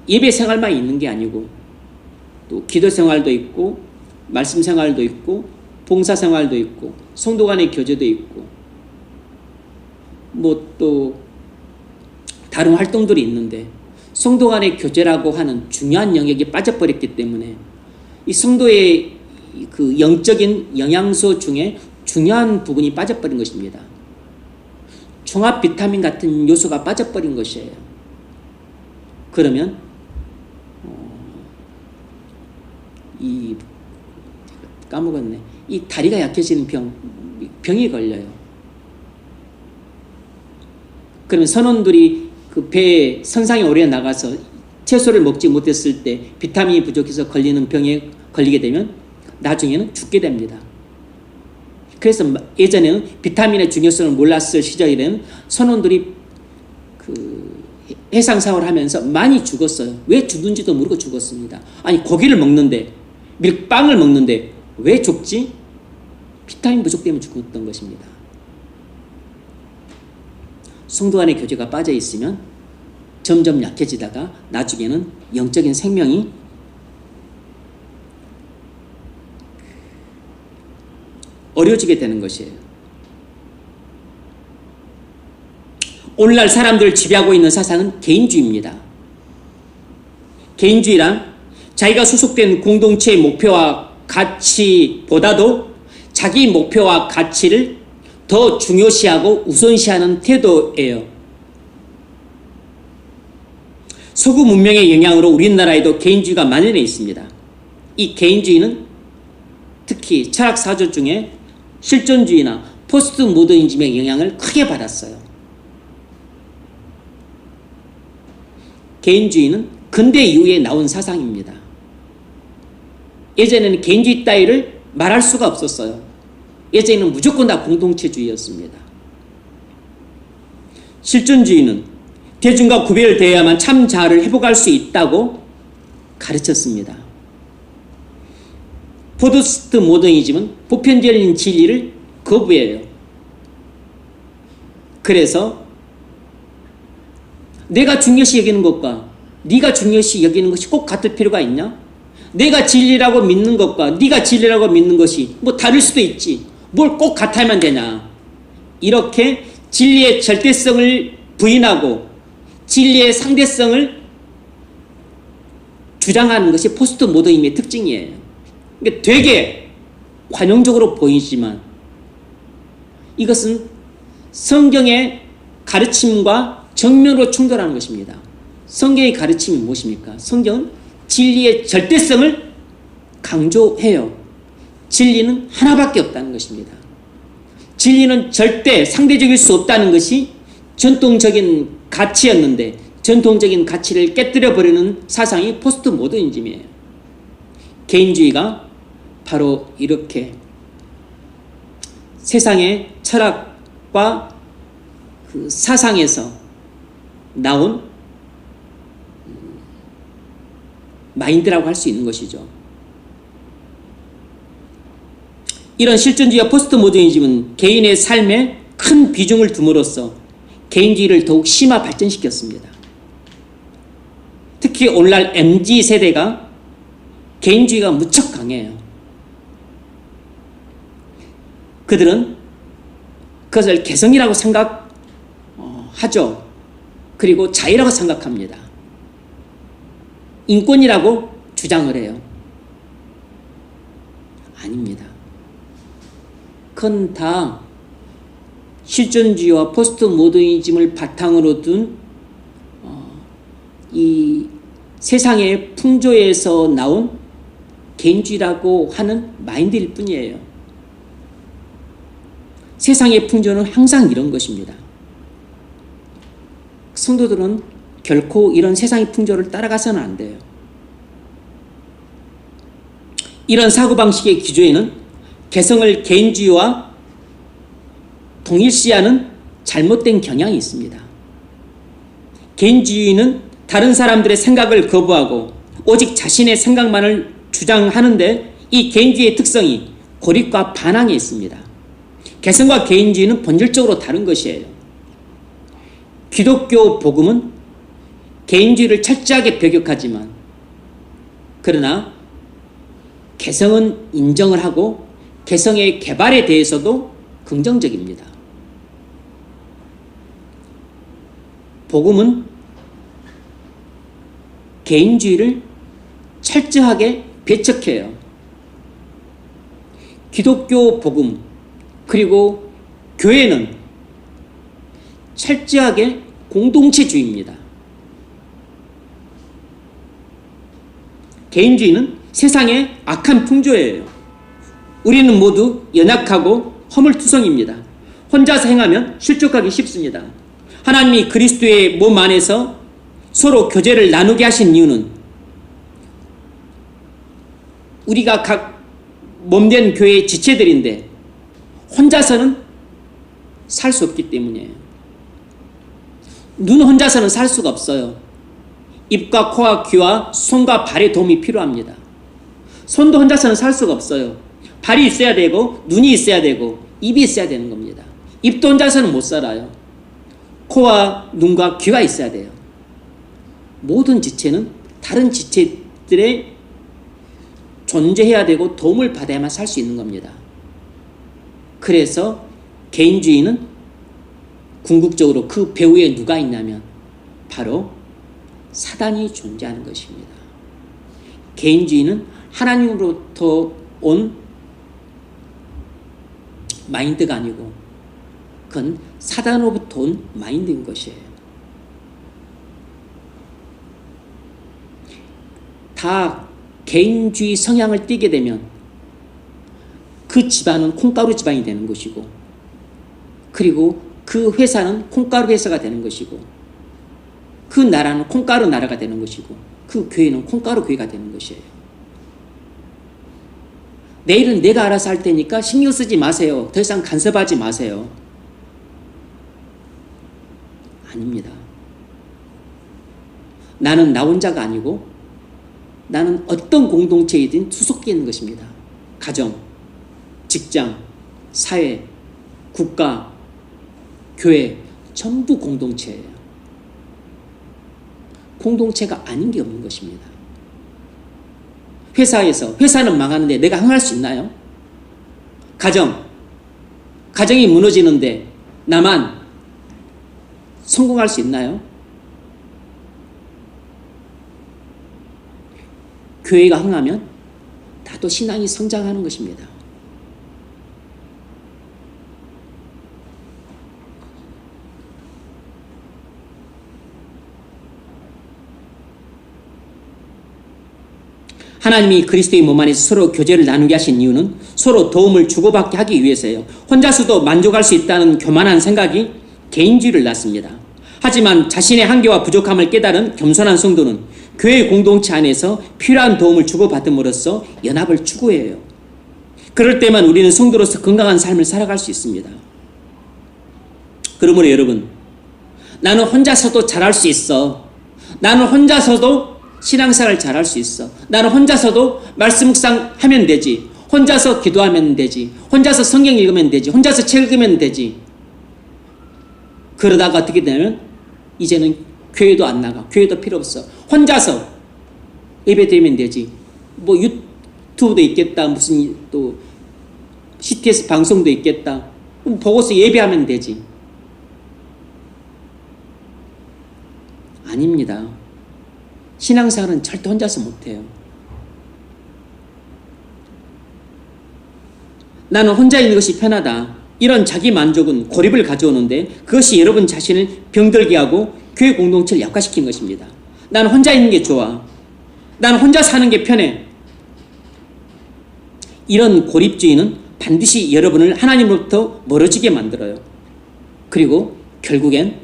예배 생활만 있는 게 아니고 또 기도 생활도 있고 말씀 생활도 있고 봉사 생활도 있고 성도 간의 교제도 있고 또 다른 활동들이 있는데 성도 간의 교제라고 하는 중요한 영역이 빠져버렸기 때문에 이 성도의 그 영적인 영양소 중에 중요한 부분이 빠져버린 것입니다. 종합 비타민 같은 요소가 빠져버린 것이에요. 그러면 까먹었네. 이 다리가 약해지는 병이 걸려요. 그러면 선원들이 그 배에 선상에 오래 나가서 채소를 먹지 못했을 때 비타민이 부족해서 걸리는 병에 걸리게 되면 나중에는 죽게 됩니다. 그래서 예전에는 비타민의 중요성을 몰랐을 시절에는 선원들이 그 해상 사업을 하면서 많이 죽었어요. 왜 죽는지도 모르고 죽었습니다. 아니 고기를 먹는데 밀빵을 먹는데 왜 죽지? 비타민 부족 때문에 죽었던 것입니다. 성도 안에 교제가 빠져 있으면 점점 약해지다가 나중에는 영적인 생명이 어려워지게 되는 것이에요. 오늘날 사람들을 지배하고 있는 사상은 개인주의입니다. 개인주의란 자기가 소속된 공동체의 목표와 가치보다도 자기 목표와 가치를 더 중요시하고 우선시하는 태도예요. 서구 문명의 영향으로 우리나라에도 개인주의가 만연해 있습니다. 이 개인주의는 특히 철학 사조 중에 실존주의나 포스트 모더니즘의 영향을 크게 받았어요. 개인주의는 근대 이후에 나온 사상입니다. 예전에는 개인주의 따위를 말할 수가 없었어요. 예전에는 무조건 다 공동체주의였습니다. 실존주의는 대중과 구별되어야만 참 자아를 회복할 수 있다고 가르쳤습니다. 포스트 모더니즘은 보편적인 진리를 거부해요. 그래서 내가 중요시 여기는 것과 네가 중요시 여기는 것이 꼭 같을 필요가 있냐? 내가 진리라고 믿는 것과 네가 진리라고 믿는 것이 뭐 다를 수도 있지. 뭘 꼭 같아야만 되냐? 이렇게 진리의 절대성을 부인하고 진리의 상대성을 주장하는 것이 포스트 모더니즘의 특징이에요. 그러니까 되게 관용적으로 보이지만 이것은 성경의 가르침과 정면으로 충돌하는 것입니다. 성경의 가르침이 무엇입니까? 성경은 진리의 절대성을 강조해요. 진리는 하나밖에 없다는 것입니다. 진리는 절대 상대적일 수 없다는 것이 전통적인 가치였는데 전통적인 가치를 깨뜨려 버리는 사상이 포스트 모더니즘이에요. 개인주의가 바로 이렇게 세상의 철학과 그 사상에서 나온 마인드라고 할 수 있는 것이죠. 이런 실존주의와 포스트 모더니즘은 개인의 삶에 큰 비중을 둠으로써 개인주의를 더욱 심화 발전시켰습니다. 특히 오늘날 MZ세대가 개인주의가 무척 강해요. 그들은 그것을 개성이라고 생각하죠. 그리고 자유라고 생각합니다. 인권이라고 주장을 해요. 아닙니다. 그건 다 실존주의와 포스트 모더니즘을 바탕으로 둔 이 세상의 풍조에서 나온 개인주의라고 하는 마인드일 뿐이에요. 세상의 풍조는 항상 이런 것입니다. 성도들은 결코 이런 세상의 풍조를 따라가서는 안 돼요. 이런 사고방식의 기조에는 개성을 개인주의와 동일시하는 잘못된 경향이 있습니다. 개인주의는 다른 사람들의 생각을 거부하고 오직 자신의 생각만을 주장하는데 이 개인주의의 특성이 고립과 반항에 있습니다. 개성과 개인주의는 본질적으로 다른 것이에요. 기독교 복음은 개인주의를 철저하게 배격하지만 그러나 개성은 인정을 하고 개성의 개발에 대해서도 긍정적입니다. 복음은 개인주의를 철저하게 배척해요. 기독교 복음 그리고 교회는 철저하게 공동체주의입니다. 개인주의는 세상의 악한 풍조예요. 우리는 모두 연약하고 허물투성입니다. 혼자서 행하면 실족하기 쉽습니다. 하나님이 그리스도의 몸 안에서 서로 교제를 나누게 하신 이유는 우리가 각 몸된 교회의 지체들인데 혼자서는 살 수 없기 때문이에요. 눈 혼자서는 살 수가 없어요. 입과 코와 귀와 손과 발의 도움이 필요합니다. 손도 혼자서는 살 수가 없어요. 발이 있어야 되고 눈이 있어야 되고 입이 있어야 되는 겁니다. 입도 혼자서는 못 살아요. 코와 눈과 귀가 있어야 돼요. 모든 지체는 다른 지체들의 존재해야 되고 도움을 받아야만 살 수 있는 겁니다. 그래서 개인주의는 궁극적으로 그 배후에 누가 있냐면 바로 사단이 존재하는 것입니다. 개인주의는 하나님으로부터 온 마인드가 아니고 그건 사단으로부터 온 마인드인 것이에요. 다 개인주의 성향을 띠게 되면 그 집안은 콩가루 집안이 되는 것이고, 그리고 그 회사는 콩가루 회사가 되는 것이고, 그 나라는 콩가루 나라가 되는 것이고, 그 교회는 콩가루 교회가 되는 것이에요. 내일은 내가 알아서 할 테니까 신경 쓰지 마세요. 더 이상 간섭하지 마세요. 아닙니다. 나는 나 혼자가 아니고 나는 어떤 공동체이든 소속되어 있는 것입니다. 가정, 직장, 사회, 국가, 교회 전부 공동체예요. 공동체가 아닌 게 없는 것입니다. 회사는 망하는데 내가 흥할 수 있나요? 가정이 무너지는데 나만 성공할 수 있나요? 교회가 흥하면 나도 신앙이 성장하는 것입니다. 하나님이 그리스도의 몸 안에서 서로 교제를 나누게 하신 이유는 서로 도움을 주고받게 하기 위해서예요. 혼자서도 만족할 수 있다는 교만한 생각이 개인주의를 낳습니다. 하지만 자신의 한계와 부족함을 깨달은 겸손한 성도는 교회 공동체 안에서 필요한 도움을 주고받음으로써 연합을 추구해요. 그럴 때만 우리는 성도로서 건강한 삶을 살아갈 수 있습니다. 그러므로 여러분, 나는 혼자서도 잘할 수 있어. 나는 혼자서도 신앙생활 잘할 수 있어. 나는 혼자서도 말씀 묵상하면 되지. 혼자서 기도하면 되지. 혼자서 성경 읽으면 되지. 혼자서 책 읽으면 되지. 그러다가 어떻게 되면 이제는 교회도 안 나가. 교회도 필요 없어. 혼자서 예배 드리면 되지. 뭐 유튜브도 있겠다. 무슨 또 CTS 방송도 있겠다. 보고서 예배하면 되지. 아닙니다. 신앙생활은 절대 혼자서 못해요. 나는 혼자 있는 것이 편하다. 이런 자기 만족은 고립을 가져오는데 그것이 여러분 자신을 병들게 하고 교회 공동체를 약화시키는 것입니다. 나는 혼자 있는 게 좋아. 나는 혼자 사는 게 편해. 이런 고립주의는 반드시 여러분을 하나님으로부터 멀어지게 만들어요. 그리고 결국엔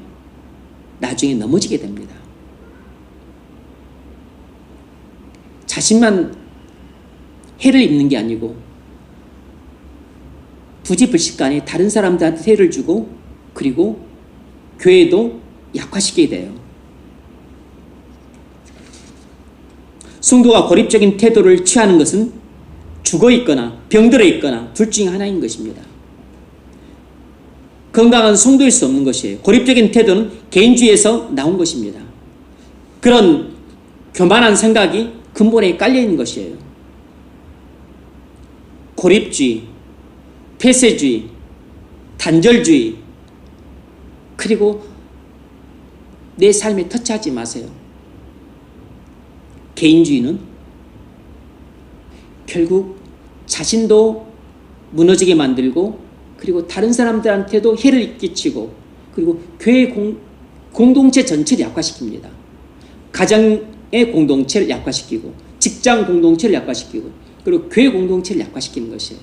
나중에 넘어지게 됩니다. 자신만 해를 입는 게 아니고 부지불식간에 다른 사람들한테 해를 주고 그리고 교회도 약화시키게 돼요. 성도가 고립적인 태도를 취하는 것은 죽어있거나 병들어 있거나 둘 중에 하나인 것입니다. 건강한 성도일 수 없는 것이에요. 고립적인 태도는 개인주의에서 나온 것입니다. 그런 교만한 생각이 근본에 깔려있는 것이에요. 고립주의, 폐쇄주의, 단절주의, 그리고 내 삶에 터치하지 마세요. 개인주의는 결국 자신도 무너지게 만들고 그리고 다른 사람들한테도 해를 끼치고 그리고 교회 공동체 전체를 약화시킵니다. 가정의 공동체를 약화시키고 직장 공동체를 약화시키고 그리고 교회 공동체를 약화시키는 것이에요.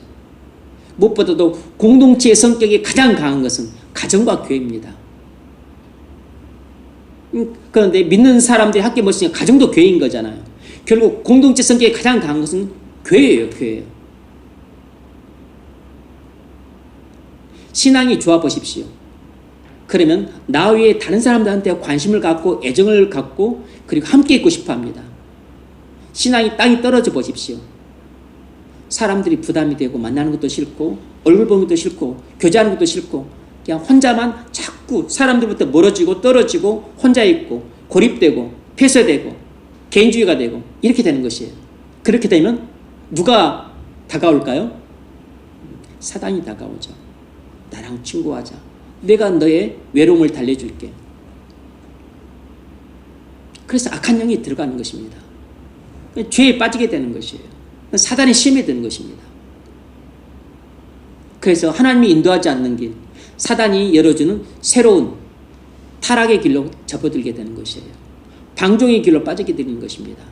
무엇보다도 공동체의 성격이 가장 강한 것은 가정과 교회입니다. 그런데 믿는 사람들이 함께 모시니까 가정도 교회인 거잖아요. 결국 공동체 성격이 가장 강한 것은 교회예요. 교회예요. 신앙이 좋아 보십시오. 그러면 나 외에 다른 사람들한테 관심을 갖고 애정을 갖고 그리고 함께 있고 싶어 합니다. 신앙이 땅이 떨어져 보십시오. 사람들이 부담이 되고 만나는 것도 싫고 얼굴 보는 것도 싫고 교제하는 것도 싫고 그냥 혼자만 자꾸 사람들부터 멀어지고 떨어지고 혼자 있고 고립되고 폐쇄되고 개인주의가 되고 이렇게 되는 것이에요. 그렇게 되면 누가 다가올까요? 사단이 다가오죠. 나랑 친구하자. 내가 너의 외로움을 달래줄게. 그래서 악한 영이 들어가는 것입니다. 죄에 빠지게 되는 것이에요. 사단의 시험에 드는 것입니다. 그래서 하나님이 인도하지 않는 길, 사단이 열어주는 새로운 타락의 길로 접어들게 되는 것이에요. 방종의 길로 빠지게 되는 것입니다.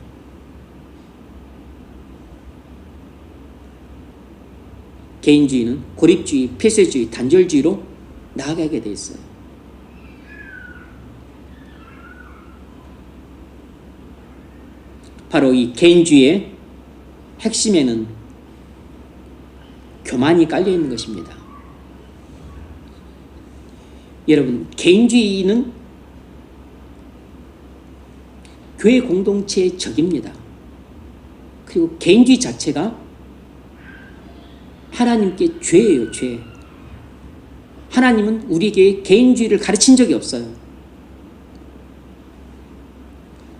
개인주의는 고립주의, 폐쇄주의, 단절주의로 나아가게 돼 있어요. 바로 이 개인주의의 핵심에는 교만이 깔려 있는 것입니다. 여러분, 개인주의는 교회 공동체의 적입니다. 그리고 개인주의 자체가 하나님께 죄예요, 죄. 하나님은 우리에게 개인주의를 가르친 적이 없어요.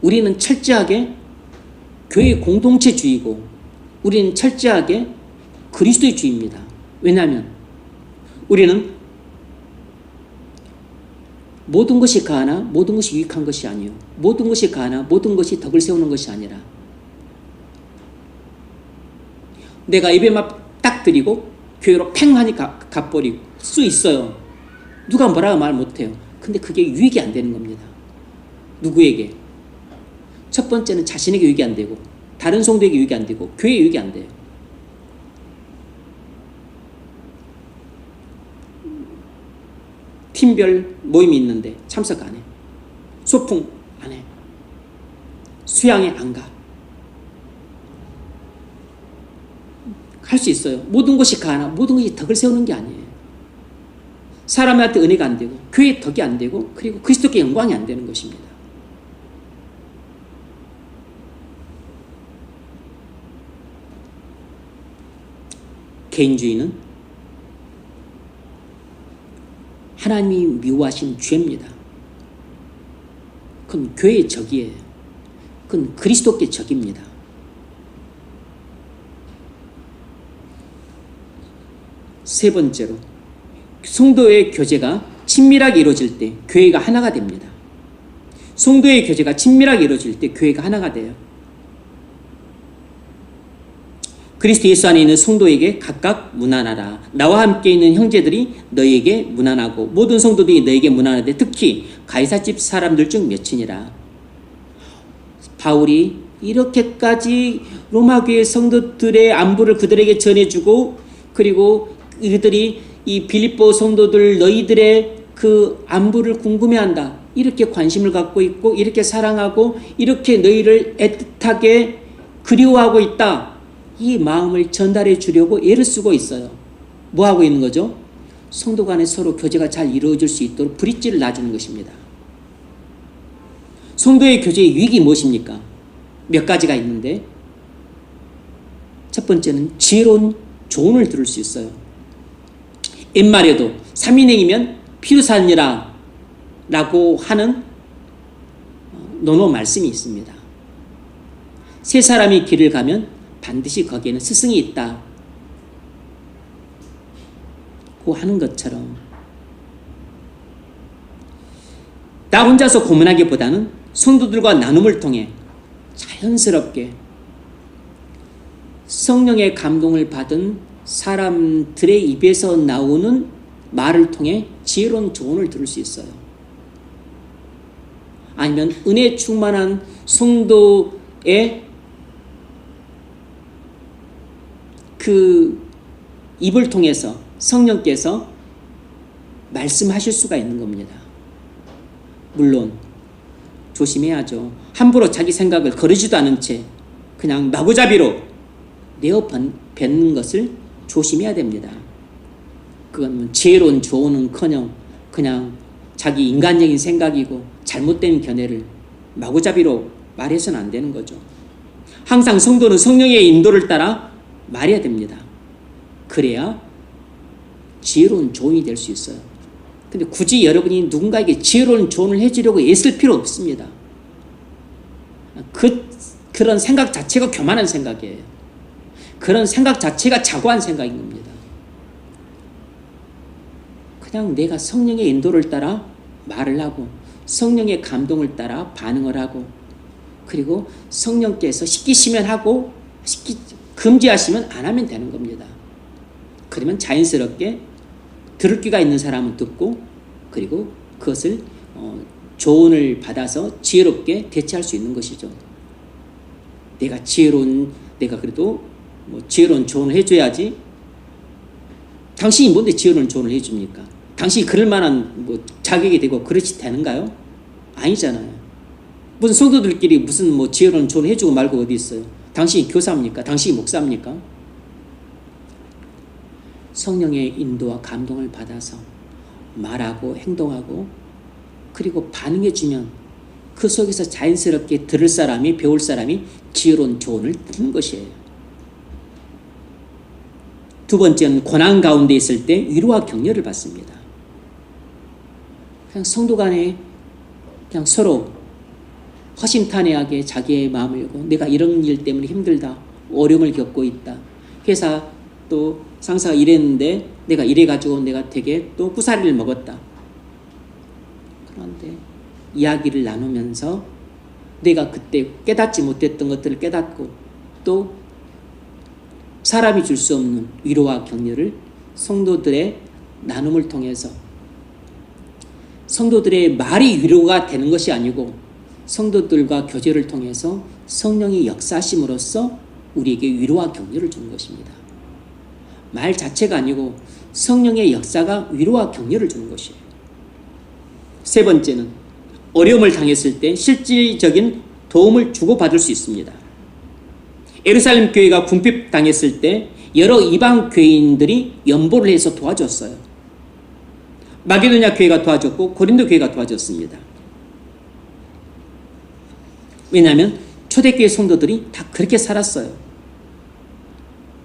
우리는 철저하게 교회 공동체주의고 우리는 철저하게 그리스도의주의입니다. 왜냐하면 우리는 모든 것이 가하나 모든 것이 유익한 것이 아니요 모든 것이 가하나 모든 것이 덕을 세우는 것이 아니라 내가 예배만 딱 드리고 교회로 팽하니 갚버릴 수 있어요. 누가 뭐라고 말 못해요. 근데 그게 유익이 안 되는 겁니다. 누구에게? 첫 번째는 자신에게 유익이 안 되고 다른 성도에게 유익이 안 되고 교회에 유익이 안 돼요. 팀별 모임이 있는데 참석 안 해. 소풍 안 해. 수양회 안 가. 할 수 있어요. 모든 것이 가나 모든 것이 덕을 세우는 게 아니에요. 사람한테 은혜가 안 되고 교회에 덕이 안 되고 그리고 그리스도께 영광이 안 되는 것입니다. 개인주의는 하나님이 미워하신 죄입니다. 그건 교회의 적이에요. 그건 그리스도께 적입니다. 세 번째로 성도의 교제가 친밀하게 이루어질 때 교회가 하나가 됩니다. 성도의 교제가 친밀하게 이루어질 때 교회가 하나가 돼요. 그리스도 예수 안에 있는 성도에게 각각 문안하라. 나와 함께 있는 형제들이 너에게 문안하고 모든 성도들이 너에게 문안하되 특히 가이사집 사람들 중 몇이니라. 바울이 이렇게까지 로마교회 성도들의 안부를 그들에게 전해주고 그리고 이들이 이 빌립보 성도들 너희들의 그 안부를 궁금해한다. 이렇게 관심을 갖고 있고 이렇게 사랑하고 이렇게 너희를 애틋하게 그리워하고 있다. 이 마음을 전달해 주려고 애를 쓰고 있어요. 뭐 하고 있는 거죠? 성도 간에 서로 교제가 잘 이루어질 수 있도록 브릿지를 놔주는 것입니다. 성도의 교제의 유익이 무엇입니까? 몇 가지가 있는데 첫 번째는 지혜로운 조언을 들을 수 있어요. 옛말에도 삼인행이면 피우살니라 라고 하는 논어 말씀이 있습니다. 세 사람이 길을 가면 반드시 거기에는 스승이 있다 고 하는 것처럼 나 혼자서 고민하기보다는 성도들과 나눔을 통해 자연스럽게 성령의 감동을 받은 사람들의 입에서 나오는 말을 통해 지혜로운 조언을 들을 수 있어요. 아니면 은혜 충만한 성도의 그 입을 통해서 성령께서 말씀하실 수가 있는 겁니다. 물론 조심해야죠. 함부로 자기 생각을 거르지도 않은 채 그냥 마구잡이로 내어 뱉는 것을 조심해야 됩니다. 그건 지혜로운 조언은커녕 그냥 자기 인간적인 생각이고 잘못된 견해를 마구잡이로 말해서는 안 되는 거죠. 항상 성도는 성령의 인도를 따라 말해야 됩니다. 그래야 지혜로운 조언이 될 수 있어요. 근데 굳이 여러분이 누군가에게 지혜로운 조언을 해주려고 애쓸 필요 없습니다. 그런 생각 자체가 교만한 생각이에요. 그런 생각 자체가 자고한 생각인 겁니다. 그냥 내가 성령의 인도를 따라 말을 하고 성령의 감동을 따라 반응을 하고 그리고 성령께서 시키시면 하고 금지하시면 안 하면 되는 겁니다. 그러면 자연스럽게 들을 귀가 있는 사람은 듣고 그리고 그것을 조언을 받아서 지혜롭게 대처할 수 있는 것이죠. 내가 그래도 지혜로운 조언을 해줘야지. 당신이 뭔데 지혜로운 조언을 해줍니까? 당신이 그럴 만한 자격이 되고 그렇지 되는가요? 아니잖아요. 무슨 성도들끼리 무슨 지혜로운 조언을 해주고 말고 어디 있어요? 당신이 교사입니까? 당신이 목사입니까? 성령의 인도와 감동을 받아서 말하고 행동하고 그리고 반응해주면 그 속에서 자연스럽게 들을 사람이 배울 사람이 지혜로운 조언을 듣는 것이에요. 두 번째는 고난 가운데 있을 때 위로와 격려를 받습니다. 그냥 성도 간에 그냥 서로 허심탄회하게 자기의 마음을 열고 내가 이런 일 때문에 힘들다. 어려움을 겪고 있다. 회사 또 상사가 이랬는데 내가 이래가지고 내가 되게 또 구사리를 먹었다. 그런데 이야기를 나누면서 내가 그때 깨닫지 못했던 것들을 깨닫고 또 사람이 줄 수 없는 위로와 격려를 성도들의 나눔을 통해서 성도들의 말이 위로가 되는 것이 아니고 성도들과 교제를 통해서 성령이 역사하심으로써 우리에게 위로와 격려를 주는 것입니다. 말 자체가 아니고 성령의 역사가 위로와 격려를 주는 것이에요. 세 번째는 어려움을 당했을 때 실질적인 도움을 주고받을 수 있습니다. 예루살렘 교회가 궁핍당했을 때 여러 이방 교인들이 연보를 해서 도와줬어요. 마게도냐 교회가 도와줬고 고린도 교회가 도와줬습니다. 왜냐하면 초대교회 성도들이 다 그렇게 살았어요.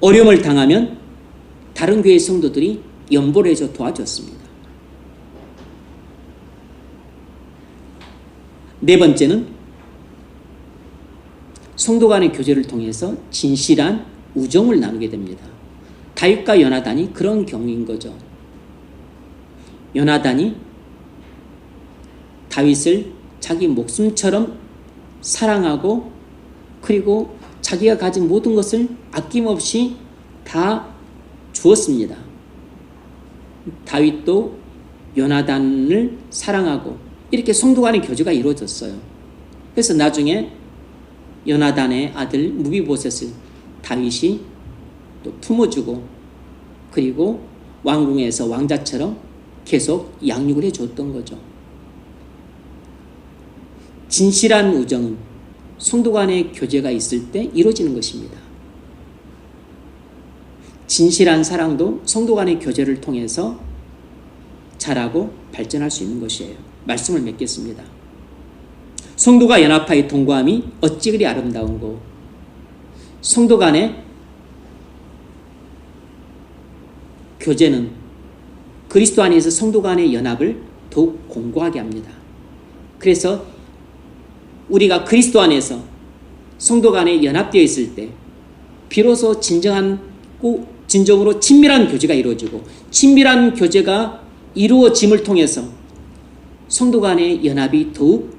어려움을 당하면 다른 교회 성도들이 연보를 해서 도와줬습니다. 네 번째는 성도 간의 교제를 통해서 진실한 우정을 나누게 됩니다. 다윗과 요나단이 그런 경우인 거죠. 요나단이 다윗을 자기 목숨처럼 사랑하고 그리고 자기가 가진 모든 것을 아낌없이 다 주었습니다. 다윗도 요나단을 사랑하고 이렇게 성도 간의 교제가 이루어졌어요. 그래서 나중에 요나단의 아들 무비보셋을 다윗이 또 품어주고 그리고 왕궁에서 왕자처럼 계속 양육을 해줬던 거죠. 진실한 우정은 성도 간의 교제가 있을 때 이루어지는 것입니다. 진실한 사랑도 성도 간의 교제를 통해서 자라고 발전할 수 있는 것이에요. 말씀을 맺겠습니다. 성도가 연합하여 동거함이 어찌 그리 아름다운고 성도 간의 교제는 그리스도 안에서 성도 간의 연합을 더욱 공고하게 합니다. 그래서 우리가 그리스도 안에서 성도 간에 연합되어 있을 때 비로소 진정으로 친밀한 교제가 이루어지고 친밀한 교제가 이루어짐을 통해서 성도 간의 연합이 더욱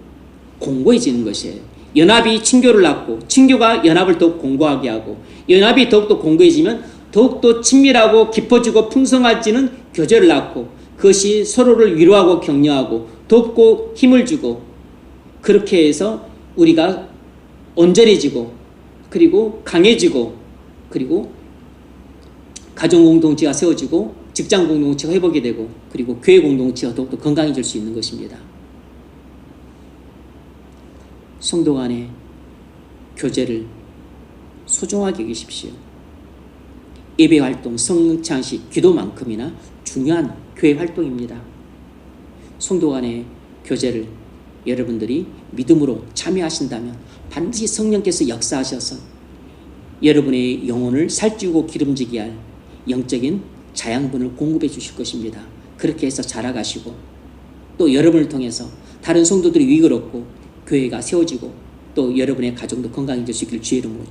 공고해지는 것이에요. 연합이 친교를 낳고 친교가 연합을 더욱 공고하게 하고 연합이 더욱더 공고해지면 더욱더 친밀하고 깊어지고 풍성해지는 교제를 낳고 그것이 서로를 위로하고 격려하고 돕고 힘을 주고 그렇게 해서 우리가 온전해지고 그리고 강해지고 그리고 가정 공동체가 세워지고 직장 공동체가 회복이 되고 그리고 교회 공동체가 더욱더 건강해질 수 있는 것입니다. 성도 간의 교제를 소중하게 여기십시오. 예배 활동, 성령 찬식, 기도만큼이나 중요한 교회 활동입니다. 성도 간의 교제를 여러분들이 믿음으로 참여하신다면 반드시 성령께서 역사하셔서 여러분의 영혼을 살찌우고 기름지게 할 영적인 자양분을 공급해 주실 것입니다. 그렇게 해서 자라가시고 또 여러분을 통해서 다른 성도들이 위기롭고 교회가 세워지고 또 여러분의 가정도 건강해질 수 있기를 주의 이름으로